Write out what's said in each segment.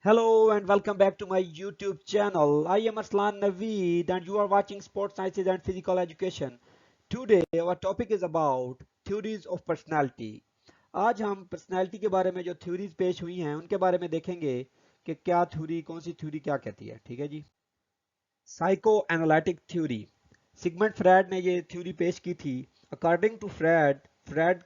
Hello and welcome back to my YouTube channel. I am Arslan Naveed and you are watching Sports Sciences and Physical Education. Today our topic is about theories of personality. आज हम personality के बारे में जो theories पेश हुई हैं उनके बारे में देखेंगे कि क्या थ्योरी कौन सी थ्योरी क्या कहती है। ठीक है जी। Psychoanalytic theory, Sigmund Freud ने ये थ्योरी पेश की थी। अकॉर्डिंग टू फ्रायड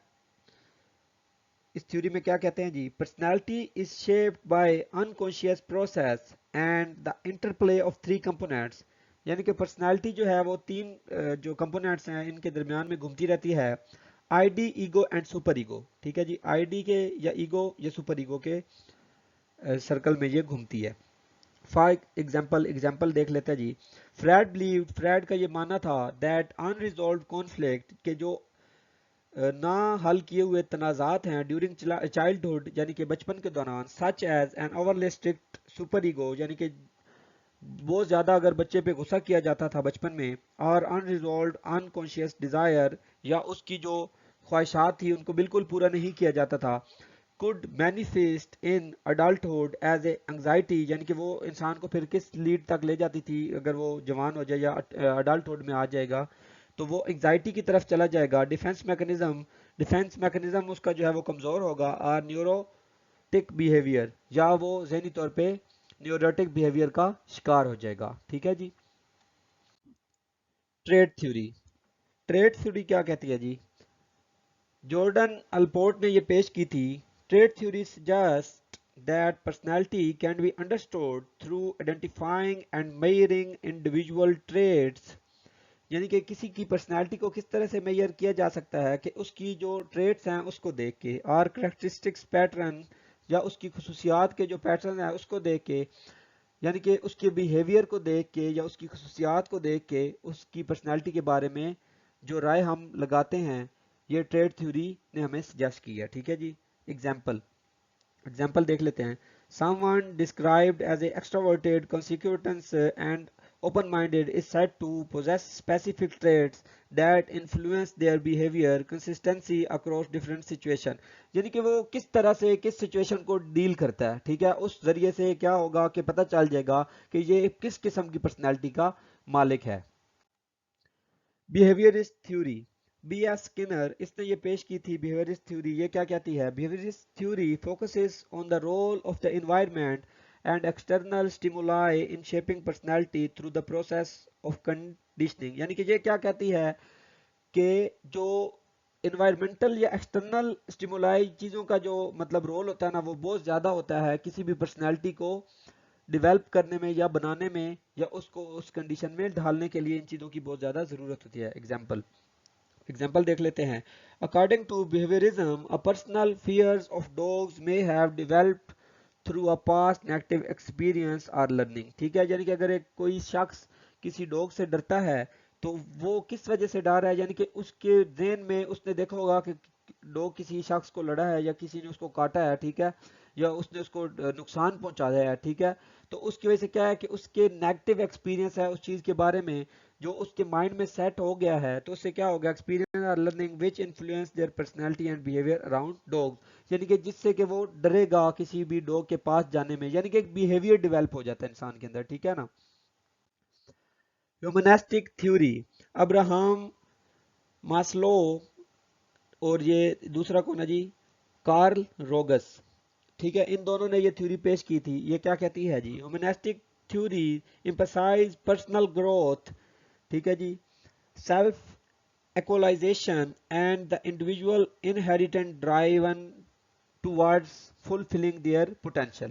इस थ्योरी में क्या कहते हैं जी, personality is shaped by unconscious process and the interplay of three components. यानी कि पर्सनालिटी जो है वो तीन जो कंपोनेंट्स हैं इनके दरमियान में घूमती रहती है। ID, ego and super ego. ठीक है जी, आईडी के या ईगो या सुपर ईगो के सर्कल में ये घूमती है। फॉर एग्जाम्पल देख लेते हैं जी। फ्रैड का ये मानना था दैट अनरिजॉल्व कॉन्फ्लिक्ट के जो ना हल किए हुए तनाज़ात हैं ड्यूरिंग चाइल्डहुड यानी कि बचपन के दौरान, such as an overly strict super ego यानी कि बहुत ज़्यादा अगर बच्चे पे गुस्सा किया जाता था बचपन में, और अनरिजॉल्व अनकॉन्शियस डिज़ायर या उसकी जो ख्वाहिशात थी उनको बिल्कुल पूरा नहीं किया जाता था, could manifest in adulthood as a anxiety यानी कि वो इंसान को फिर किस लीड तक ले जाती थी अगर वो जवान हो जाए या अडल्टहुड में आ जाएगा तो वो एंग्जाइटी की तरफ चला जाएगा। डिफेंस मैकेनिज्म उसका जो है वो कमज़ोर होगा, और न्यूरोटिक बिहेवियर या वो जहनी तौर पे न्यूरोटिक बिहेवियर का शिकार हो जाएगा। ठीक है जी। ट्रेड थ्योरी, ट्रेड थ्योरी क्या कहती है जी, जॉर्डन अल्पोर्ट ने ये पेश की थी। Trade theory suggest that personality can be understood through identifying and measuring individual traits। यानी कि किसी की पर्सनालिटी को किस तरह से मेजर किया जा सकता है कि उसकी जो ट्रेट्स हैं उसको देख के, और करेक्टरिस्टिक्स पैटर्न या उसकी खसूसियात के जो पैटर्न है उसको देख के, यानी कि उसके बिहेवियर को देख के या उसकी खसूसियात को देख के उसकी पर्सनालिटी के बारे में जो राय हम लगाते हैं ये ट्रेड थ्योरी ने हमें सजेस्ट की है। ठीक है जी। एग्जाम्पल देख लेते हैं। Someone described as a extroverted, consecutive and open-minded is said to possess specific traits that influence their behavior consistency across different situation। यानी कि वो किस तरह से किस सिचुएशन को डील करता है, ठीक है, उस जरिए से क्या होगा कि पता चल जाएगा कि ये किस किस्म की पर्सनैलिटी का मालिक है। Behaviourist theory, B S Skinner इसने ये पेश की थी। बिहेवियरिस्ट थ्योरी ये क्या कहती है, behaviourist theory focuses on the role of the environment and external stimuli in shaping personality through the process of conditioning. यानी कि ये क्या कहती है कि जो इन्वायरमेंटल या एक्सटर्नल स्टिमुलाई चीज़ों का जो मतलब रोल होता है ना वो बहुत ज़्यादा होता है किसी भी पर्सनैलिटी को डेवलप करने में या बनाने में या उसको उस कंडीशन में ढालने के लिए इन चीज़ों की बहुत ज़्यादा ज़रूरत होती है। एग्जाम्पल देख लेते हैं। According to behaviourism, a personal fears of dogs may have developed through a past negative experience और लर्निंग। ठीक है, यानी कि अगर एक कोई शख्स किसी डॉग से डरता है तो वो किस वजह से डर है, यानी कि उसके ज़हन में उसने देखा होगा कि डॉग किसी शख्स को लड़ा है या किसी ने उसको काटा है, ठीक है, या उसने उसको नुकसान पहुंचाया है, ठीक है, तो उसकी वजह से क्या है कि उसके नेगेटिव एक्सपीरियंस है उस चीज़ के बारे में जो उसके माइंड में सेट हो गया है, तो उससे क्या होगा, एक्सपीरियंस और learning which influence there personality and behaviour around dogs. यानी कि जिससे कि वो डरेगा किसी भी डॉग के पास जाने में, यानी कि एक बिहेवियर डेवलप हो जाता है इंसान के अंदर। ठीक है ना। ह्यूमनिस्टिक थ्योरी, अब्राहम मास्लो और ये दूसरा कौन है जी, कार्ल रोगस। ठीक है, इन दोनों ने ये थ्योरी पेश की थी। ये क्या कहती है जी, humanistic theory emphasise personal growth, ठीक है जी, self equalization and the individual inherent driven towards fulfilling their potential।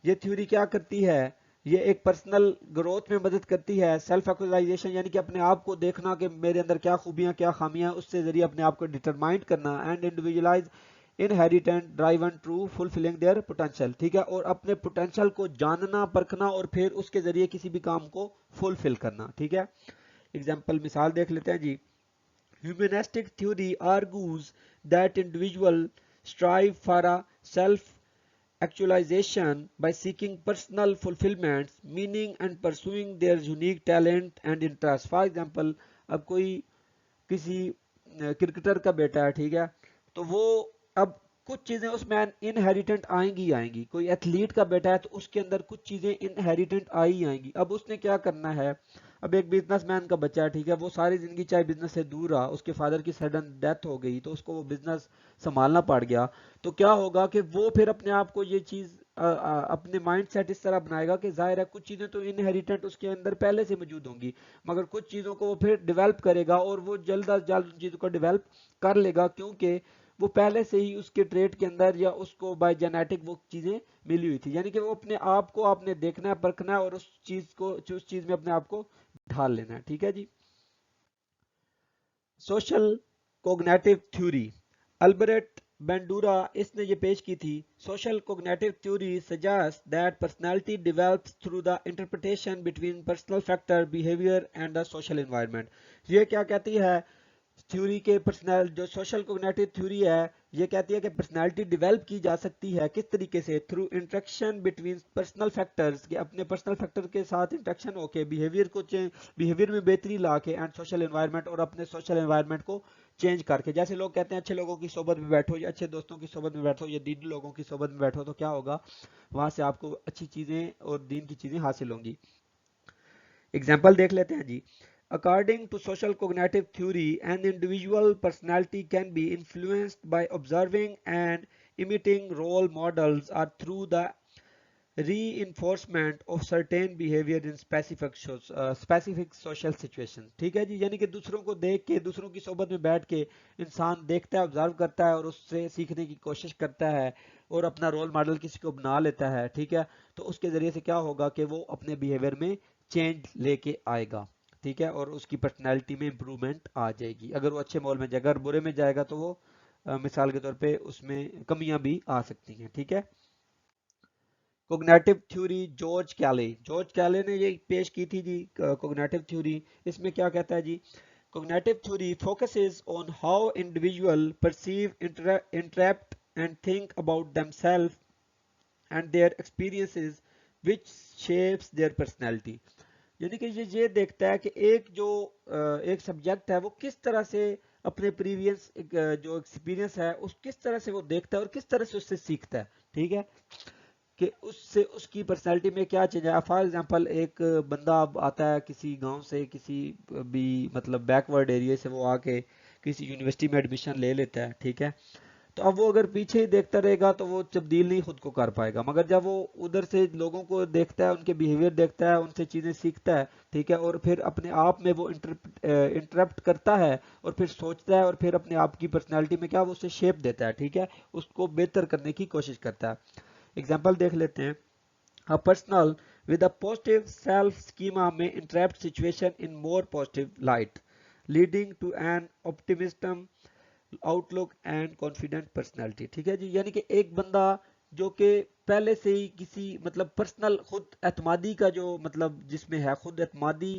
ये थ्योरी क्या करती है, ये एक पर्सनल ग्रोथ में मदद करती है। सेल्फ एक्चुअलाइजेशन यानी कि अपने आप को देखना कि मेरे अंदर क्या खूबियां क्या खामियां, उससे जरिए अपने आप को डिटरमाइन करना। And individualise inherent driven to fulfilling their potential. ठीक है, और अपने पोटेंशियल को जानना परखना और फिर उसके जरिए किसी भी काम को फुलफिल करना। ठीक है, एग्जाम्पल मिसाल देख लेते हैं जी। Humanistic theory argues that individuals strive for a self-actualization by seeking personal fulfillment, meaning and pursuing their unique talent and interests। For example, अब कोई किसी क्रिकेटर का बेटा है, ठीक है, तो वो अब कुछ चीजें उसमें इनहेरिटेंट आएंगी आएंगी। कोई एथलीट का बेटा है तो उसके अंदर कुछ चीजें इनहेरिटेंट आई ही आएंगी। अब उसने क्या करना है, अब एक बिजनेसमैन का बच्चा है, ठीक है, वो सारी जिंदगी चाहे बिजनेस से दूर रहा, उसके फादर की सडन डेथ हो गई तो उसको वो बिजनेस संभालना पड़ गया। तो क्या होगा कि वो फिर अपने आप को ये चीज अपने माइंड सेट इस तरह बनाएगा कि जाहिर है कुछ चीजें तो इनहेरिटेंट उसके अंदर पहले से मौजूद होंगी, मगर कुछ चीजों को वो फिर डेवलप करेगा और वो जल्द अज जल्द उन चीजों को डेवलप कर लेगा, क्योंकि वो पहले से ही उसके ट्रेट के अंदर या उसको बाय जेनेटिक वो चीजें मिली हुई थी। यानी कि वो अपने आप को आपने देखना है, परखना है और उस चीज में अपने आप को ढाल लेना है। ठीक है जी। Social cognitive theory, Albert Bandura इसने ये पेश की थी। Social cognitive theory suggest that personality develops through the interpretation between personal factor behaviour and the social environment. ये क्या कहती है थ्योरी के, पर्सनल जो सोशल कोग्निटिव थ्योरी है ये कहती है कि पर्सनालिटी डेवलप की जा सकती है किस तरीके से, through interaction between personal factors, के अपने पर्सनल फैक्टर के साथ इंटरेक्शन होके बिहेवियर को चेंज, बिहेवियर में बेहतरी ला के, एंड सोशल एनवायरनमेंट, और अपने सोशल एनवायरनमेंट को चेंज करके। जैसे लोग कहते हैं अच्छे लोगों की सोबत में बैठो या अच्छे दोस्तों की सोबत में बैठो या दीन लोगों की सोबत में बैठो तो क्या होगा, वहां से आपको अच्छी चीजें और दीन की चीजें हासिल होंगी। एग्जाम्पल देख लेते हैं जी। According to social cognitive theory, an individual personality can be influenced by observing and imitating role models or through the reinforcement of certain behavior in specific social situations। ठीक है जी, यानी कि दूसरों को देख के, दूसरों की सोबत में बैठ के इंसान देखता है, ऑब्जर्व करता है और उससे सीखने की कोशिश करता है और अपना रोल मॉडल किसी को बना लेता है। ठीक है, तो उसके जरिए से क्या होगा कि वो अपने बिहेवियर में चेंज लेके आएगा। ठीक है, और उसकी पर्सनैलिटी में इंप्रूवमेंट आ जाएगी। अगर वो अच्छे मोल में जाएगा, अगर बुरे में जाएगा तो वो मिसाल के तौर पे उसमें कमियां भी आ सकती हैं। ठीक है। कोग्निटिव थ्योरी, जॉर्ज कैले ने ये पेश की थी जी कोग्निटिव थ्योरी। इसमें क्या कहता है जी, cognitive theory focuses on how individuals perceive, interact and think about themselves and their experiences which shapes their personality। यानी कि ये देखता है कि एक सब्जेक्ट है वो किस तरह से अपने प्रीवियस जो एक्सपीरियंस है उस किस तरह से वो देखता है और किस तरह से उससे सीखता है। ठीक है, कि उससे उसकी पर्सनैलिटी में क्या चेंज है। फॉर एग्जांपल एक बंदा अब आता है किसी गांव से, किसी भी मतलब बैकवर्ड एरिया से, वो आके किसी यूनिवर्सिटी में एडमिशन ले लेता है। ठीक है, तो अब वो अगर पीछे ही देखता रहेगा तो वो तब्दील नहीं खुद को कर पाएगा, मगर जब वो उधर से लोगों को देखता है, उनके बिहेवियर देखता है, उनसे चीजें सीखता है, ठीक है, और फिर अपने आप में वो इंटरप्ट करता है और फिर सोचता है और फिर अपने आप की पर्सनैलिटी में क्या वो उसे शेप देता है। ठीक है, उसको बेहतर करने की कोशिश करता है। एग्जाम्पल देख लेते हैं। A person with a positive self-schema may interpret situation in more positive light, leading to an optimism, outlook and confident personality। ठीक है जी, यानी कि एक बंदा जो कि पहले से ही किसी मतलब पर्सनल खुद एतमादी का जो मतलब जिसमें है, खुद एतमादी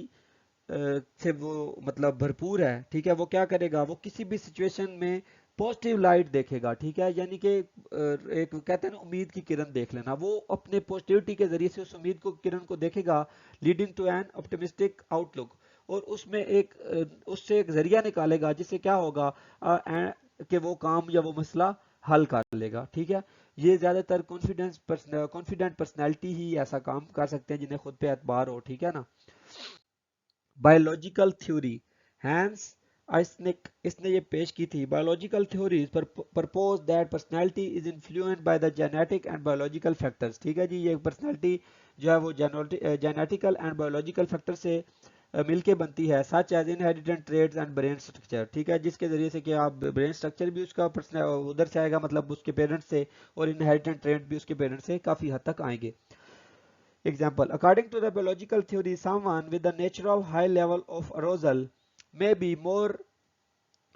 से वो मतलब भरपूर है। ठीक है, वो क्या करेगा, वो किसी भी सिचुएशन में पॉजिटिव लाइट देखेगा। ठीक है, यानी कि एक कहते हैं ना उम्मीद की किरण देख लेना, वो अपने पॉजिटिविटी के जरिए से उस उम्मीद को किरण को देखेगा, leading to an optimistic outlook, और उसमें उससे एक जरिया निकालेगा जिससे क्या होगा कि वो काम या वो मसला हल कर लेगा। ठीक है, ये ज्यादातर कॉन्फिडेंट पर्सनैलिटी ही ऐसा काम कर सकते हैं जिन्हें खुद पे एतबार हो। ठीक है ना। बायोलॉजिकल थ्योरी, हैंस आइसनिक इसने ये पेश की थी। Biological theories propose that personality is influenced by the genetic and biological factors. ठीक है जी, ये पर्सनालिटी जो है वो जेनेटिकल एंड बायोलॉजिकल फैक्टर से मिलके बनती है, such as inherited traits and brain structure. ठीक है, जिसके जरिए से कि आप ब्रेन स्ट्रक्चर भी उसका उधर से आएगा, मतलब उसके पेरेंट्स से, और इनहेरिटेड ट्रेड भी उसके पेरेंट्स से काफी हद तक आएंगे। Example, according to the biological theory, someone with a natural high level of arousal may be more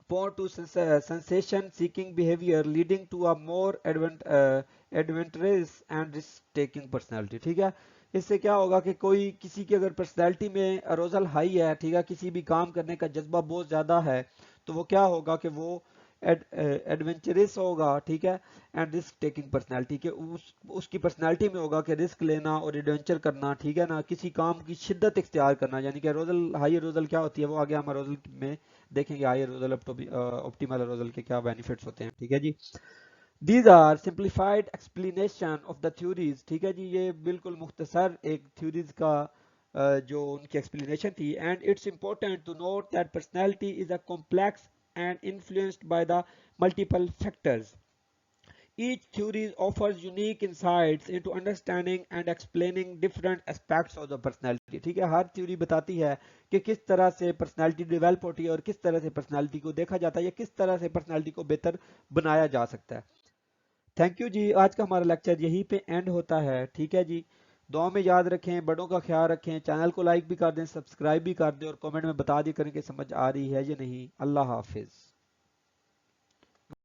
prone to sensation-seeking behavior, leading to a more adventurous and risk-taking personality। ठीक है, इससे क्या होगा कि कोई किसी की अगर पर्सनैलिटी में अरोजल हाई है, ठीक है, किसी भी काम करने का जज्बा बहुत ज़्यादा है, तो वो क्या होगा कि वो एडवेंचरस होगा। ठीक है, एंड रिस्क टेकिंग पर्सनैलिटी के उसकी पर्सनैलिटी में होगा कि रिस्क लेना और एडवेंचर करना। ठीक है ना, किसी काम की शिद्दत इख्तियार करना, यानी कि अरोजल, हाई अरोजल क्या होती है वो आगे हम अरोजल में देखेंगे, हाई अरोजल ऑप्टिमल अरोजल के क्या बेनिफिट्स होते हैं। ठीक है जी। These are simplified explanation of the theories. ٹھیک ہے جی، یہ بالکل مختصر ایک تھیوریز کا جو ان کی ایکسپلینیشن تھی. And it's important to note that personality is a complex and influenced by the multiple factors. Each theory offers unique insights into understanding and explaining different aspects of the personality. ٹھیک ہے، ہر theory بتاتی ہے کہ کس طرح سے personality develop ہوتی ہے اور کس طرح سے پرسنالٹی کو دیکھا جاتا ہے یا کس طرح سے پرسنالٹی کو بہتر بنایا جا سکتا ہے. تھینک یو جی، آج کا ہمارا لیکچر یہیں پہ اینڈ ہوتا ہے. ٹھیک ہے جی، دعاؤں میں یاد رکھیں، بڑوں کا خیال رکھیں، چینل کو لائک بھی کر دیں، سبسکرائب بھی کر دیں اور کامنٹ میں بتا دیں کریں کہ سمجھ آ رہی ہے یا نہیں. اللہ حافظ.